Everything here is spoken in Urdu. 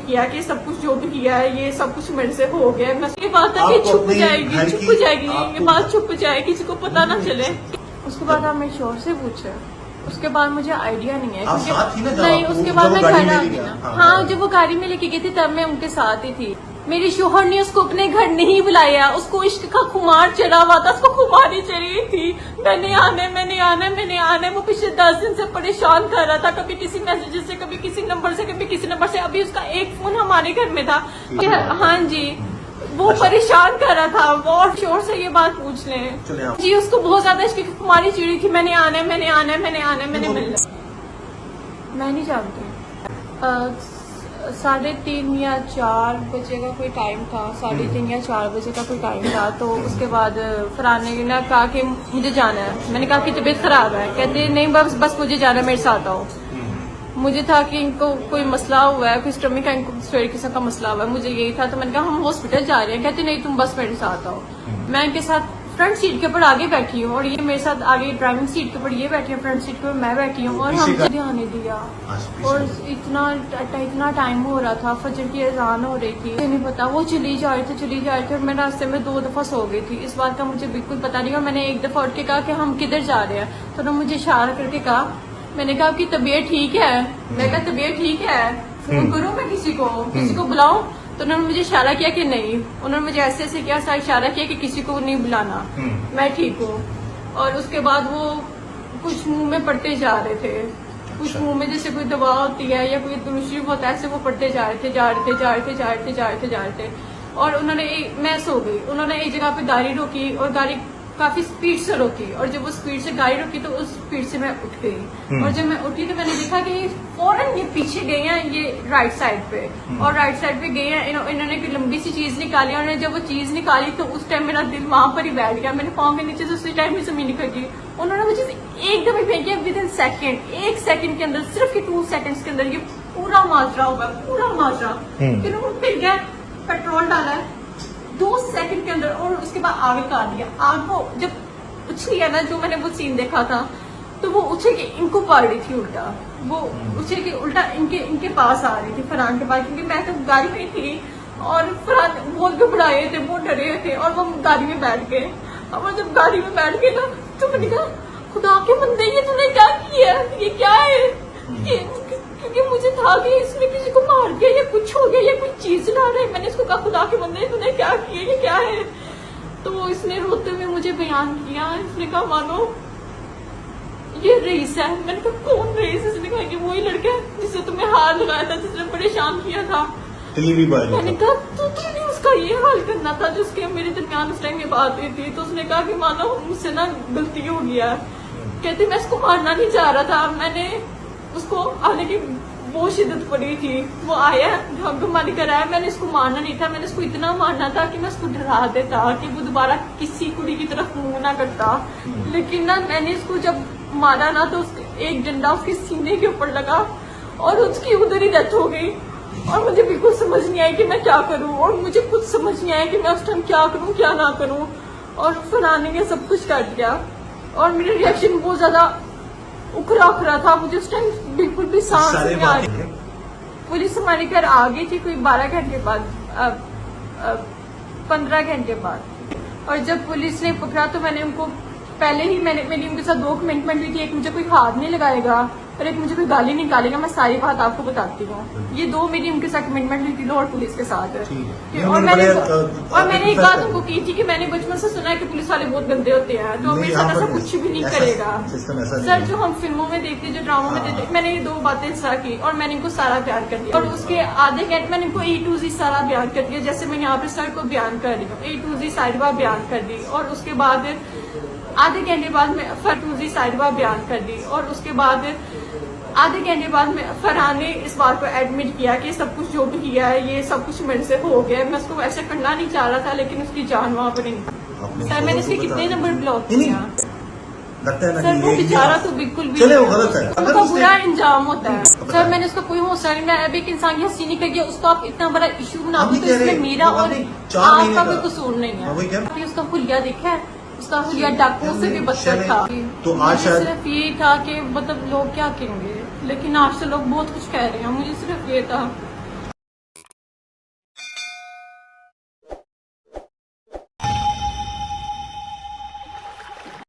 کیا کہ سب کچھ جو بھی کیا ہے یہ سب کچھ میرے سے ہو گیا. میں اس کے بعد تک یہ چھپ جائے گی یہ بات چھپ جائے گی، کسی کو پتا نہ چلے. اس کے بعد آپ میرے شوہر سے پوچھے، اس کے بعد مجھے آئیڈیا نہیں ہے نہیں. اس کے بعد میں گھر آ گئی نا. ہاں جب وہ گاڑی میں لے کے گئی تھی تب میں ان کے ساتھ ہی تھی. میرے شوہر نے اس کو اپنے گھر نہیں بلایا، اس کو عشق کا خمار چڑھا ہوا تھا، اس کو خماری چڑھی تھی. میں نے آنا وہ پچھلے 10 دن سے پریشان کر رہا تھا، کبھی کسی میسج سے، کبھی کسی نمبر سے، کبھی کسی نمبر سے. ابھی اس کا ایک فون ہمارے گھر میں تھا. ہاں جی وہ پریشان کر رہا تھا. وہ اور شوہر سے یہ بات پوچھ لیں جی. اس کو بہت زیادہ عشق کی خماری چڑھی تھی. میں نے آنا میں نے ملنا. میں نہیں جانتی. 3:30 یا 4 بجے کا کوئی ٹائم تھا، 3:30 یا 4 بجے کا کوئی ٹائم تھا. تو اس کے بعد فرحان نے کہا کہ مجھے جانا ہے. میں نے کہا کہ طبیعت خراب ہے. کہتے نہیں بس مجھے جانا ہے، میرے ساتھ آؤ. مجھے تھا کہ ان کو کوئی مسئلہ ہوا ہے، کوئی اسٹمک کا قسم کا مسئلہ ہوا ہے، مجھے یہی تھا. تو میں نے کہا ہم ہاسپٹل جا رہے ہیں. کہتے نہیں تم بس میرے ساتھ آؤ. میں ان کے ساتھ فرنٹ سیٹ کے اوپر آگے بیٹھی ہوں اور یہ میرے ساتھ آگے ڈرائیونگ سیٹ کے اوپر یہ بیٹھی ہے، فرنٹ سیٹ کے اوپر میں بیٹھی ہوں. اور ہم دھیان نہیں دیا اور اتنا ٹائم ہو رہا تھا، فجر کی اذان ہو رہی تھی. مجھے نہیں پتا وہ چلی جا رہے تھے اور میں راستے میں 2 دفعہ سو گئی تھی. اس بات کا مجھے بالکل پتا نہیں. اور میں نے ایک دفعہ اٹھ کے کہا کہ ہم کدھر جا رہے ہیں. تو انہوں نے مجھے اشارہ کر کے کہا، میں نے کہا آپ کی طبیعت ٹھیک ہے؟ میں کہا طبیعت ٹھیک ہے، فون کروں میں کسی کو بلاؤں؟ تو انہوں نے مجھے اشارہ کیا کہ نہیں. انہوں نے مجھے ایسے کیا اشارہ کیا کہ کسی کو نہیں بلانا، میں ٹھیک ہوں. اور اس کے بعد وہ کچھ منہ میں پڑھتے جا رہے تھے، کچھ منہ میں جیسے کوئی دوا ہوتی ہے یا کوئی درود شریف ہوتا ہے ایسے وہ پڑھتے جا رہے تھے. اور انہوں نے میں سو گئی. انہوں نے ایک جگہ پہ گاڑی روکی اور گاڑی کافی سپیڈ سے روکی. اور جب وہ سپیڈ سے گاڑی روکی تو اس سپیڈ سے میں اٹھ گئی. اور جب میں اٹھی تو میں نے دیکھا کہ فوراً یہ پیچھے گئے ہیں، یہ رائٹ سائڈ پہ. اور رائٹ سائڈ پہ گئے ہیں، انہوں نے کوئی لمبی سی چیز نکالی. اور جب وہ چیز نکالی تو اس ٹائم میرا دل وہاں پر ہی بیٹھ گیا. میں نے پاؤں کے نیچے سے اسی ٹائم میں زمین نکل گئی. انہوں نے مجھے ایک دفعہ پھینکیا ودن سیکنڈ، 1 سیکنڈ کے اندر، صرف 2 سیکنڈز کے اندر یہ پورا ماجرا ہوا، پورا ماجرا. پھر وہ پھر گیا، پیٹرول ڈالا ہے 2 سیکنڈ کے اندر. اور اس کے بعد آگ لگا دیا. آگ کو جب اچھلی ہے نا، جو میں نے وہ سین دیکھا تھا تو وہ اچھل کے ان کو پاڑ رہی تھی الٹا. وہ اچھل کے الٹا ان کے پاس آ رہی تھی، فرحان کے پاس. کیونکہ میں تو گاڑی میں تھی اور فرحان بہت گھبرائے تھے، بہت ڈرے تھے. اور وہ گاڑی میں بیٹھ گئے. اور جب گاڑی میں بیٹھ گئے نا تو میں نے کہا خدا کے بندے یہ تم نے کیا کیا ہے، یہ کیا ہے؟ کیونکہ مجھے تھا کہ اس نے کسی کو مار دیا یا کچھ ہو گیا یا کوئی چیز لا رہے. میں نے اس کو کہا خدا کے بندے تم نے کیا کیا، یہ کیا ہے؟ تو اس نے روتے ہوئے مجھے بیان کیا. اس نے کہا مانو یہ رئیس ہے. میں نے کہا کون رئیس؟ اس نے کہا کہ وہی لڑکا جس سے تمہیں ہاتھ لگایا تھا، جس نے پریشان کیا تھا. میں نے کہا تو تم نے اس کا یہ حال کرنا تھا جس کے میرے درمیان اس ٹائم یہ بات ہوئی تھی. تو اس نے کہا کہ مانو مجھ سے نا غلطی ہو گیا. کہتے میں اس کو مارنا نہیں چاہ رہا تھا، میں نے اس کو آنے کی بہت شدت پڑی تھی. وہ آیا ہماری کرایا، میں نے اس کو مارنا نہیں تھا. میں نے اس کو اتنا مارنا تھا کہ میں اس کو ڈرا دیتا کہ وہ دوبارہ کسی کڑی کی طرف منہ نہ کرتا. لیکن نا میں نے اس کو جب مارا نا تو ایک ڈنڈا اس کے سینے کے اوپر لگا اور اس کی ادھر ہی ڈیتھ ہو گئی. اور مجھے بالکل سمجھ نہیں آئی کہ میں کیا کروں. اور مجھے کچھ سمجھ نہیں آیا کہ میں اس ٹائم کیا کروں کیا نہ کروں. اور فرحان نے سب کچھ کر دیا. اور میرا ریئیکشن بہت زیادہ اکھرا تھا. مجھے اس ٹائم بالکل بھی سانس نہیں آ رہی. پولیس ہمارے گھر آ گئی تھی کوئی 12 گھنٹے بعد، 15 گھنٹے بعد. اور جب پولیس نے پکڑا تو میں نے ان کو پہلے ہی میری ان کے ساتھ 2 کمٹمنٹ ہوئی تھی. ایک مجھے کوئی ہاتھ نہیں لگائے گا اور ایک مجھے کوئی گالی نہیں نکالے گا. میں ساری بات آپ کو بتاتی ہوں. یہ 2 میری ان کے ساتھ کمٹمنٹ ہوئی تھی، لاہور پولیس کے ساتھ. اور میں نے ایک بات ان کو کی تھی کہ میں نے بچپن سے سنا ہے کہ پولیس والے بہت گندے ہوتے ہیں، جو میرے ساتھ ایسا کچھ بھی نہیں کرے گا. سر جو ہم فلموں میں دیکھتے، جو ڈراموں میں دیکھتے، میں نے یہ 2 باتیں اس طرح کی. اور میں نے ان کو سارا بیان کر دیا. اور اس کے آدھے گھنٹے میں نے ان کو A to Z سارا بیان کر دیا، جیسے میں یہاں پہ سر کو بیان کر رہی ہوں. A to Z سائڈ بار بیان کر دی. اور اس کے بعد آدھے گھنٹے بعد میں فرٹوزی سائڈ بار بیان کر دی. اور اس کے بعد آدھے گھنٹے بعد میں فرحان نے اس بات کو ایڈمٹ کیا کہ سب کچھ جو بھی کیا ہے یہ سب کچھ میرے سے ہو گیا. میں اس کو ایسے کرنا نہیں چاہ رہا تھا لیکن اس کی جان وہاں پر نہیں. سر میں نے اس کے کتنے نمبر بلاک کیا. سر وہ بیچارہ تو بالکل بھی ان کا برا انجام ہوتا ہے. سر میں نے اس کا کوئی حوصلہ نہیں. میں ابھی ایک انسان کی ہنسی نکل گیا، اس کو آپ اتنا بڑا ایشو بنا دو تو اس میں میرا اور آپ کا کوئی قصور نہیں ہے. اس کا حلیہ دیکھا ہے، اس کا حلیہ ڈاکو سے بھی بدتر تھا. تو آج صرف یہ تھا کہ مطلب لوگ کیا کہیں گے، لیکن آج سے لوگ بہت کچھ کہہ رہے ہیں. مجھے صرف یہ تھا